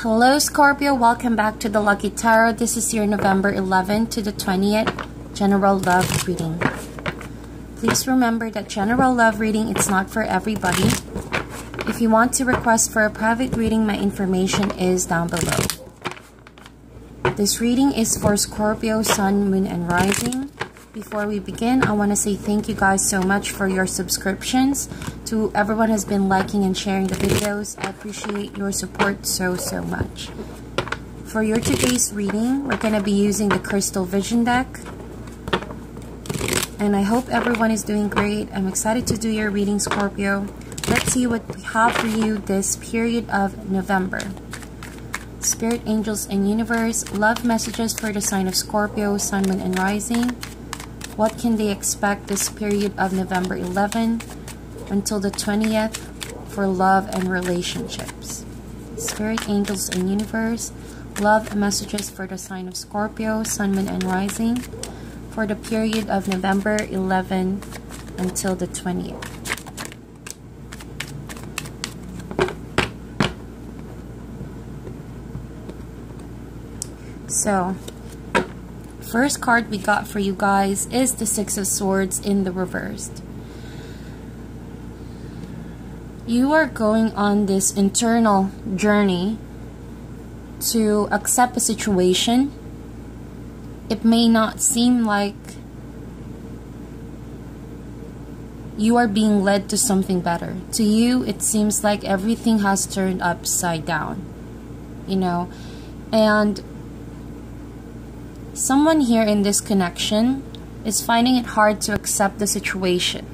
Hello Scorpio, welcome back to the Lucky Tarot. This is your November 11th to the 20th general love reading. Please remember that general love reading, it's not for everybody. If you want to request for a private reading, my information is down below. This reading is for Scorpio, Sun, Moon, and Rising. Before we begin, I want to say thank you guys so much for your subscriptions. To everyone who's been liking and sharing the videos, I appreciate your support so much. For your today's reading, we're going to be using the Crystal Vision deck. And I hope everyone is doing great. I'm excited to do your reading, Scorpio. Let's see what we have for you this period of November. Spirit, angels, and universe, love messages for the sign of Scorpio, Sun, Moon, and Rising. What can they expect this period of November 11 until the 20th for love and relationships? Spirit, angels, and universe, love messages for the sign of Scorpio, Sun, Moon, and Rising for the period of November 11 until the 20th. So, first card we got for you guys is the Six of Swords in the reversed. You are going on this internal journey to accept a situation. It may not seem like you are being led to something better. To you, it seems like everything has turned upside down, you know, and someone here in this connection is finding it hard to accept the situation.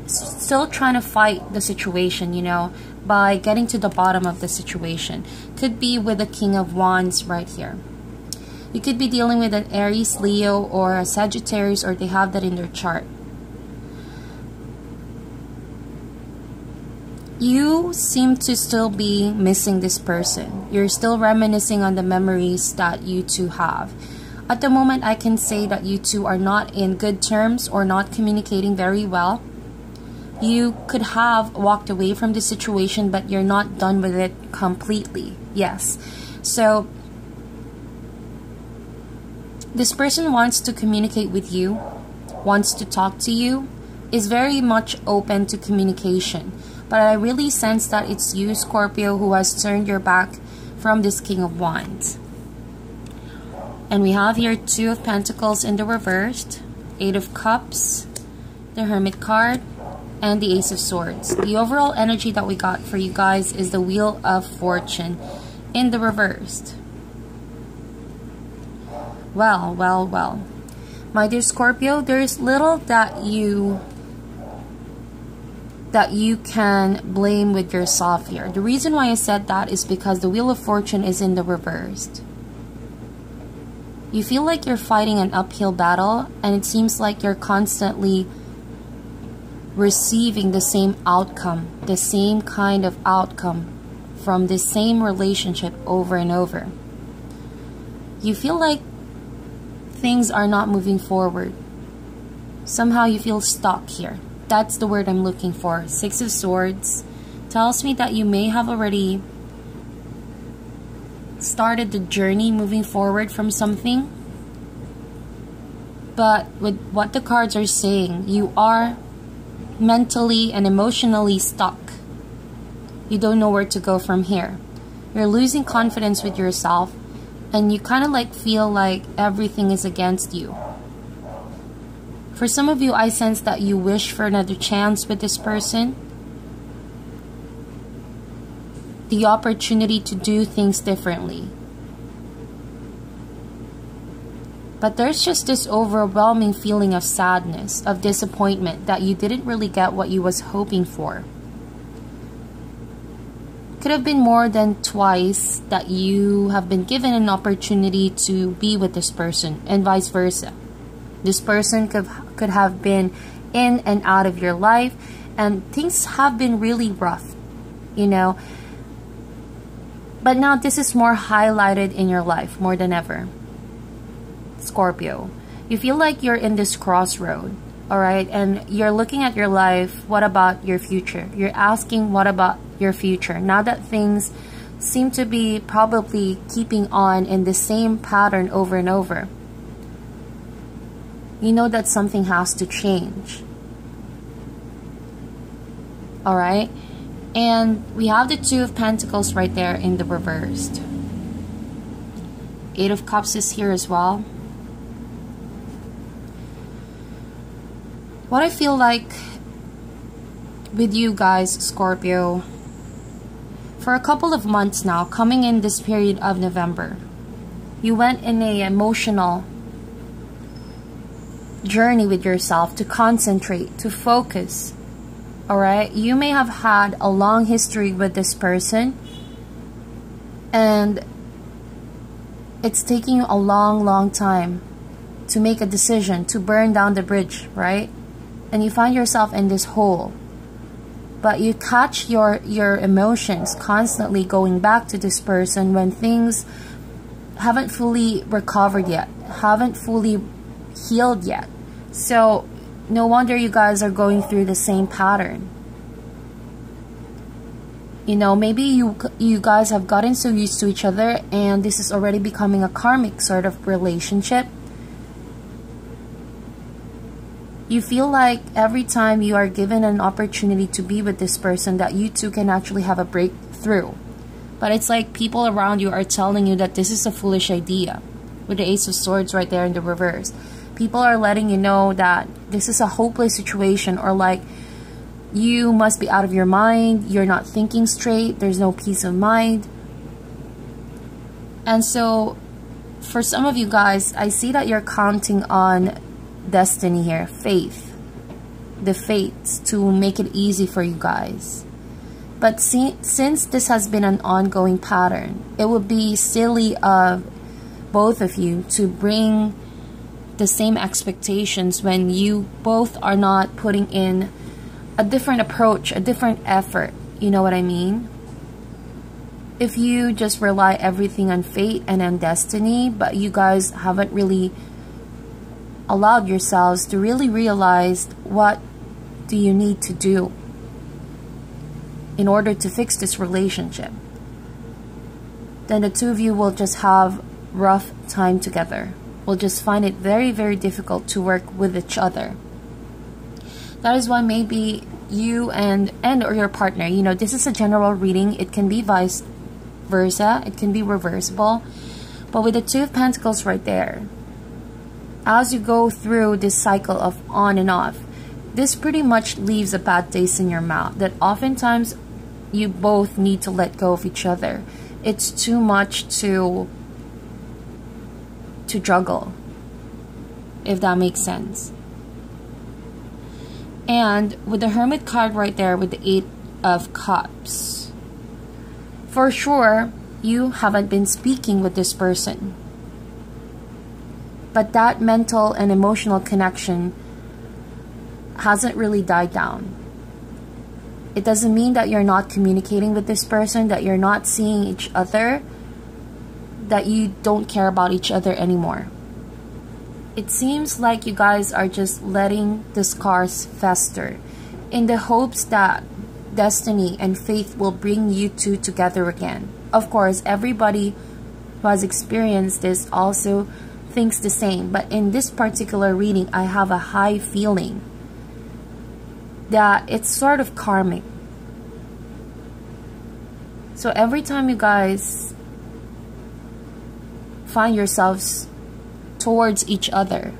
Still trying to fight the situation, you know, by getting to the bottom of the situation. Could be with the King of Wands right here. You could be dealing with an Aries, Leo, or a Sagittarius, or they have that in their chart. You seem to still be missing this person. You're still reminiscing on the memories that you two have. At the moment, I can say that you two are not in good terms or not communicating very well. You could have walked away from the situation, but you're not done with it completely. Yes. So, this person wants to communicate with you, wants to talk to you, is very much open to communication. But I really sense that it's you, Scorpio, who has turned your back from this King of Wands. And we have here Two of Pentacles in the reversed, Eight of Cups, the Hermit card, and the Ace of Swords. The overall energy that we got for you guys is the Wheel of Fortune in the reversed. Well. My dear Scorpio, there's little that you can blame with yourself here. The reason why I said that is because the Wheel of Fortune is in the reversed. You feel like you're fighting an uphill battle, and it seems like you're constantly receiving the same outcome, the same kind of outcome from the same relationship over and over. You feel like things are not moving forward. Somehow you feel stuck here. That's the word I'm looking for. Six of Swords tells me that you may have already started the journey moving forward from something. But with what the cards are saying, you are mentally and emotionally stuck. You don't know where to go from here. You're losing confidence with yourself, and you kind of like feel like everything is against you. For some of you, I sense that you wish for another chance with this person. The opportunity to do things differently. But there's just this overwhelming feeling of sadness, of disappointment, that you didn't really get what you was hoping for. Could have been more than twice that you have been given an opportunity to be with this person, and vice versa. This person could have been in and out of your life, and things have been really rough, you know. But now this is more highlighted in your life more than ever. Scorpio, you feel like you're in this crossroad, all right? And you're looking at your life, what about your future? You're asking, what about your future? Now that things seem to be probably keeping on in the same pattern over and over. You know that something has to change. Alright? And we have the Two of Pentacles right there in the reversed. Eight of Cups is here as well. What I feel like with you guys, Scorpio, for a couple of months now, coming in this period of November, you went in a emotional journey with yourself to concentrate, to focus. Alright? You may have had a long history with this person, and it's taking you a long time to make a decision, to burn down the bridge, right? And you find yourself in this hole. But you catch your emotions constantly going back to this person when things haven't fully recovered yet, haven't fully healed yet. So no wonder you guys are going through the same pattern. You know, maybe you guys have gotten so used to each other, and this is already becoming a karmic sort of relationship. You feel like every time you are given an opportunity to be with this person, that you two can actually have a breakthrough. But it's like people around you are telling you that this is a foolish idea. With the Ace of Swords right there in the reverse. People are letting you know that this is a hopeless situation, or like you must be out of your mind, you're not thinking straight, there's no peace of mind. And so for some of you guys, I see that you're counting on destiny here, faith, the fates to make it easy for you guys. But since this has been an ongoing pattern, it would be silly of both of you to bring the same expectations when you both are not putting in a different approach, a different effort. You know what I mean? If you just rely everything on fate and on destiny, but you guys haven't really allowed yourselves to really realize what do you need to do in order to fix this relationship, then the two of you will just have rough time together. Will just find it very difficult to work with each other. That is why maybe you and or your partner, you know, this is a general reading. It can be vice versa. It can be reversible. But with the Two of Pentacles right there, as you go through this cycle of on and off, this pretty much leaves a bad taste in your mouth, that oftentimes you both need to let go of each other. It's too much to juggle, if that makes sense. And with the Hermit card right there with the Eight of Cups, for sure you haven't been speaking with this person, but that mental and emotional connection hasn't really died down. It doesn't mean that you're not communicating with this person, that you're not seeing each other, that you don't care about each other anymore. It seems like you guys are just letting the scars fester in the hopes that destiny and faith will bring you two together again. Of course, everybody who has experienced this also thinks the same, but in this particular reading, I have a high feeling that it's sort of karmic. So every time you guys find yourselves towards each other,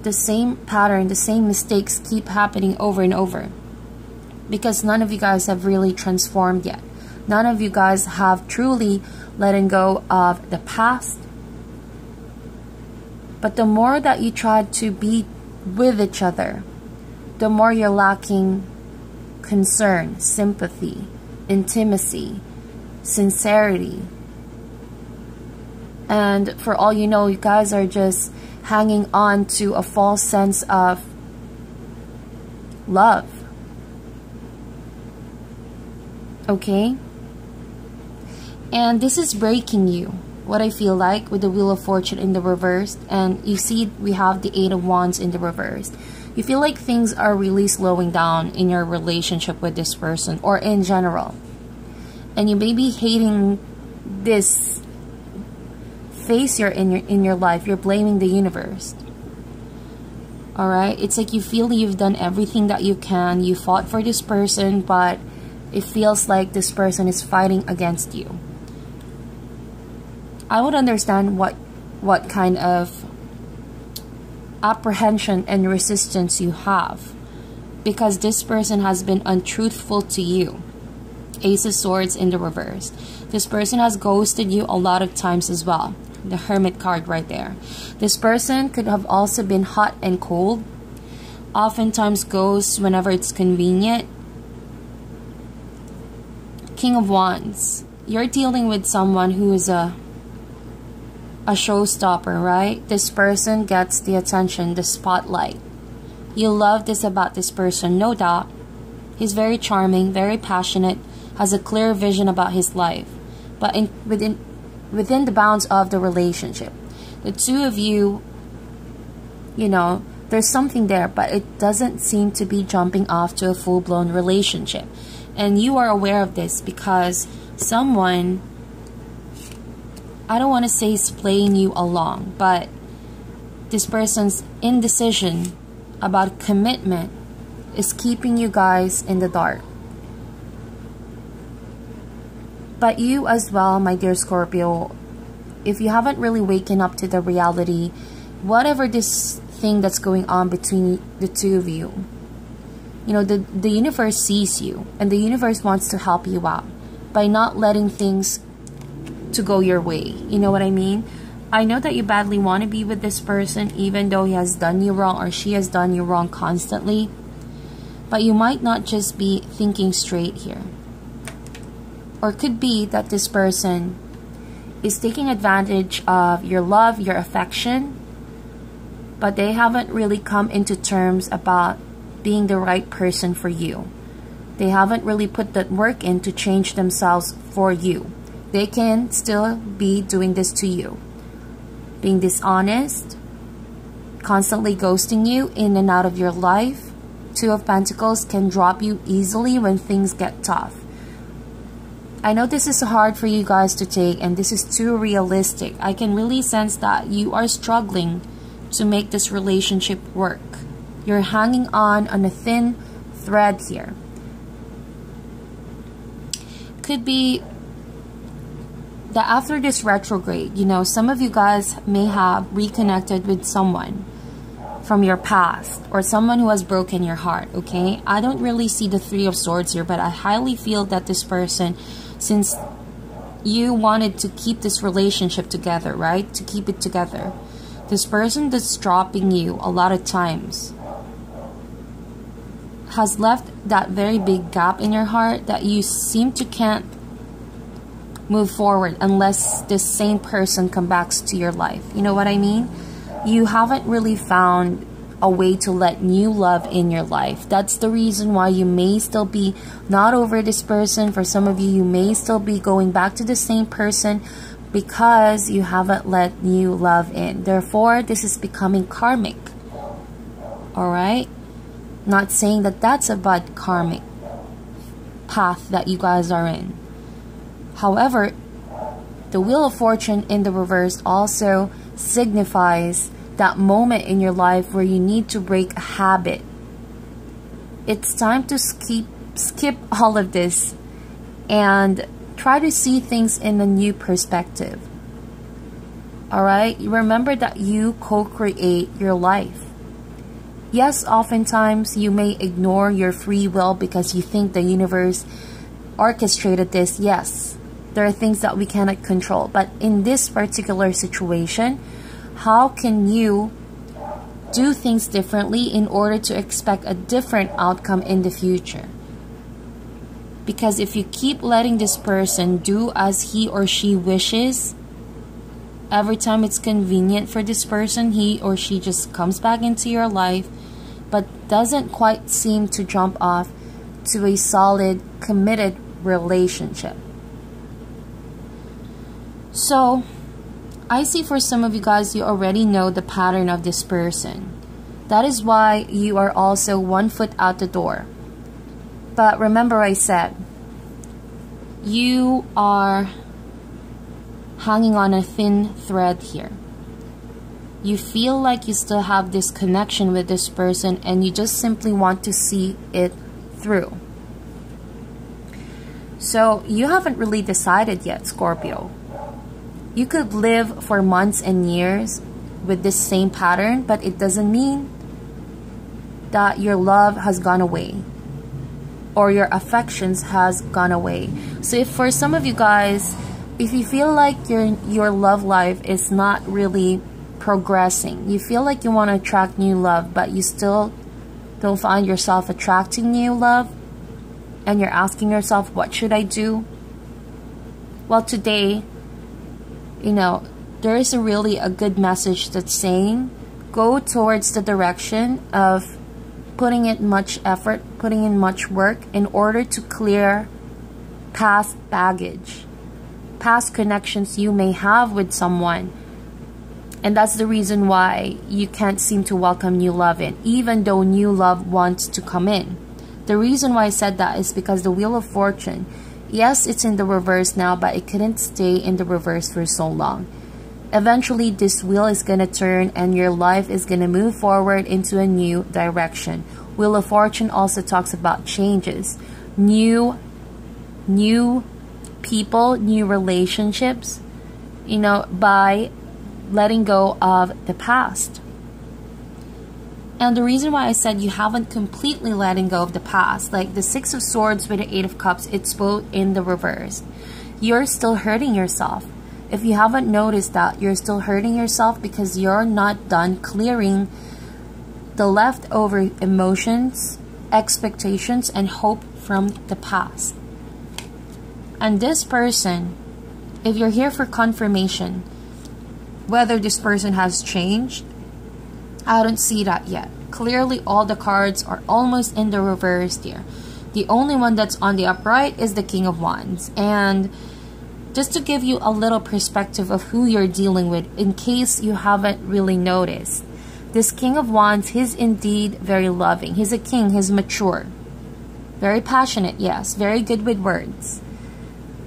the same pattern, the same mistakes keep happening over and over, because none of you guys have really transformed yet. None of you guys have truly let go of the past. But the more that you try to be with each other, the more you're lacking concern, sympathy, intimacy, sincerity. And for all you know, you guys are just hanging on to a false sense of love. Okay? And this is breaking you, what I feel like, with the Wheel of Fortune in the reverse. And you see we have the Eight of Wands in the reverse. You feel like things are really slowing down in your relationship with this person, or in general. And you may be hating this phase you're in your life. You're blaming the universe. Alright? It's like you feel you've done everything that you can. You fought for this person, but it feels like this person is fighting against you. I would understand what kind of apprehension and resistance you have, because this person has been untruthful to you. Ace of Swords in the reverse. This person has ghosted you a lot of times as well. The Hermit card right there. This person could have also been hot and cold. Oftentimes ghosts whenever it's convenient. King of Wands. You're dealing with someone who is a showstopper, right? This person gets the attention, the spotlight. You love this about this person, no doubt. He's very charming, very passionate, has a clear vision about his life. But within the bounds of the relationship, the two of you, you know, there's something there, but it doesn't seem to be jumping off to a full-blown relationship. And you are aware of this because someone, I don't want to say is playing you along, but this person's indecision about commitment is keeping you guys in the dark. But you as well, my dear Scorpio, if you haven't really waken up to the reality, whatever this thing that's going on between the two of you, you know, the universe sees you, and the universe wants to help you out by not letting things to go your way. You know what I mean? I know that you badly want to be with this person, even though he has done you wrong or she has done you wrong constantly. But you might not just be thinking straight here. Or it could be that this person is taking advantage of your love, your affection, but they haven't really come into terms about being the right person for you. They haven't really put that work in to change themselves for you. They can still be doing this to you. Being dishonest, constantly ghosting you in and out of your life. Two of Pentacles can drop you easily when things get tough. I know this is hard for you guys to take, and this is too realistic. I can really sense that you are struggling to make this relationship work. You're hanging on a thin thread here. Could be that after this retrograde, you know, some of you guys may have reconnected with someone from your past or someone who has broken your heart, okay? I don't really see the Three of Swords here, but I highly feel that this person, since you wanted to keep this relationship together, right? To keep it together. This person that's dropping you a lot of times has left that very big gap in your heart that you seem to can't move forward unless this same person comes back to your life. You know what I mean? You haven't really found a way to let new love in your life. That's the reason why you may still be not over this person. For some of you, you may still be going back to the same person because you haven't let new love in. Therefore, this is becoming karmic. Alright? Not saying that that's a bad karmic path that you guys are in. However, the Wheel of Fortune in the reverse also signifies that moment in your life where you need to break a habit. It's time to skip all of this and try to see things in a new perspective. Alright? Remember that you co-create your life. Yes, oftentimes you may ignore your free will because you think the universe orchestrated this. Yes, there are things that we cannot control. But in this particular situation, how can you do things differently in order to expect a different outcome in the future? Because if you keep letting this person do as he or she wishes, every time it's convenient for this person, he or she just comes back into your life, but doesn't quite seem to jump off to a solid, committed relationship. So, I see for some of you guys, you already know the pattern of this person. That is why you are also 1 foot out the door. But remember I said, you are hanging on a thin thread here. You feel like you still have this connection with this person and you just simply want to see it through. So you haven't really decided yet, Scorpio. You could live for months and years with this same pattern, but it doesn't mean that your love has gone away or your affections has gone away. So if for some of you guys, if you feel like your love life is not really progressing, you feel like you want to attract new love, but you still don't find yourself attracting new love, and you're asking yourself, what should I do? Well, today, you know, there is really a good message that's saying, go towards the direction of putting in much effort, putting in much work in order to clear past baggage, past connections you may have with someone. And that's the reason why you can't seem to welcome new love in, even though new love wants to come in. The reason why I said that is because the Wheel of Fortune, yes, it's in the reverse now, but it couldn't stay in the reverse for so long. Eventually, this wheel is going to turn and your life is going to move forward into a new direction. Wheel of Fortune also talks about changes, new people, new relationships, you know, by letting go of the past. And the reason why I said you haven't completely letting go of the past, like the Six of Swords with the Eight of Cups, it's both in the reverse. You're still hurting yourself. If you haven't noticed that, you're still hurting yourself because you're not done clearing the leftover emotions, expectations, and hope from the past. And this person, if you're here for confirmation, whether this person has changed, I don't see that yet. Clearly, all the cards are almost in the reverse here. The only one that's on the upright is the King of Wands. And just to give you a little perspective of who you're dealing with, in case you haven't really noticed, this King of Wands, he's indeed very loving. He's a king, he's mature. Very passionate, yes. Very good with words.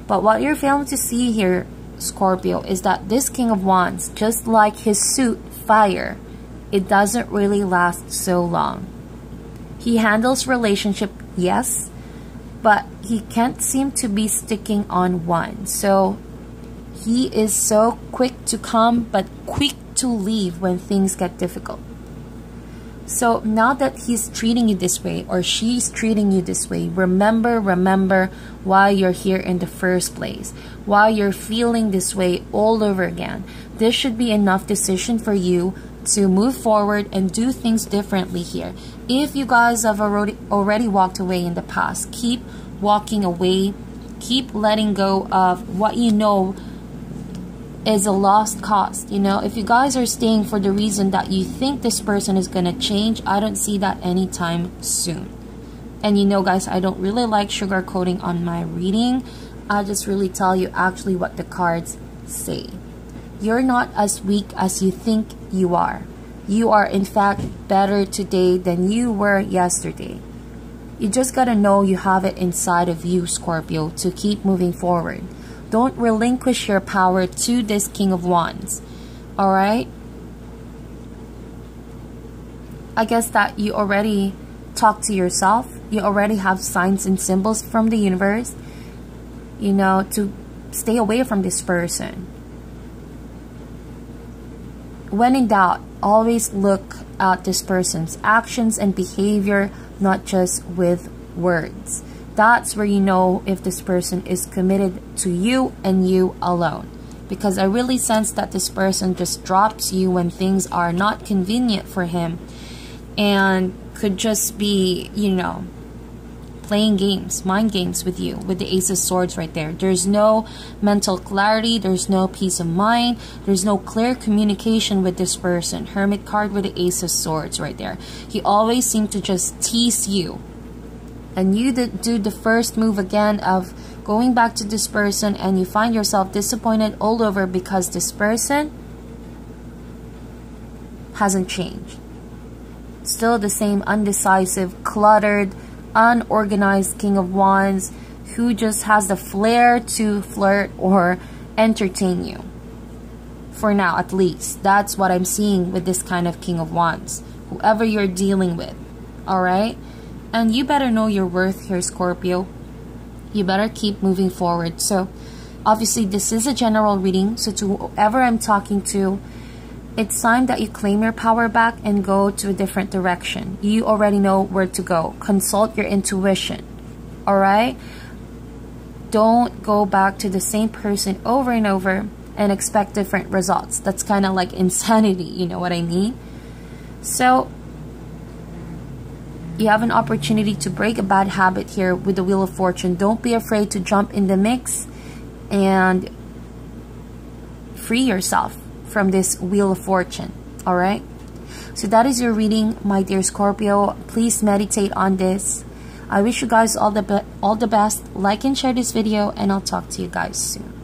But what you're failing to see here, Scorpio, is that this King of Wands, just like his suit, fire, it doesn't really last so long. He handles relationship, yes, but he can't seem to be sticking on one. So he is so quick to come, but quick to leave when things get difficult. So now that he's treating you this way, or she's treating you this way, remember why you're here in the first place, why you're feeling this way all over again. This should be enough decision for you to move forward and do things differently here. If you guys have already walked away in the past, keep walking away, keep letting go of what you know is a lost cause. You know, if you guys are staying for the reason that you think this person is gonna change, I don't see that anytime soon. And you know, guys, I don't really like sugarcoating on my reading. I just really tell you actually what the cards say. You're not as weak as you think you are. You are in fact better today than you were yesterday. You just gotta know you have it inside of you, Scorpio, to keep moving forward. Don't relinquish your power to this King of Wands. Alright? I guess that you already talk to yourself. You already have signs and symbols from the universe, you know, to stay away from this person. When in doubt, always look at this person's actions and behavior, not just with words. That's where you know if this person is committed to you and you alone. Because I really sense that this person just drops you when things are not convenient for him and could just be, you know, playing games, mind games with you, with the Ace of Swords right there. There's no mental clarity, there's no peace of mind, there's no clear communication with this person. Hermit card with the Ace of Swords right there. He always seems to just tease you. And you do the first move again of going back to this person and you find yourself disappointed all over because this person hasn't changed. Still the same undecisive, cluttered, unorganized King of Wands, who just has the flair to flirt or entertain you. For now, at least. That's what I'm seeing with this kind of King of Wands. Whoever you're dealing with. Alright? And you better know your worth here, Scorpio. You better keep moving forward. So, obviously, this is a general reading. So, to whoever I'm talking to, it's time that you claim your power back and go to a different direction. You already know where to go. Consult your intuition. Alright? Don't go back to the same person over and over and expect different results. That's kind of like insanity, you know what I mean? So, you have an opportunity to break a bad habit here with the Wheel of Fortune. Don't be afraid to jump in the mix and free yourself from this Wheel of Fortune. Alright? So that is your reading, my dear Scorpio. Please meditate on this. I wish you guys all the best. Like and share this video, and I'll talk to you guys soon.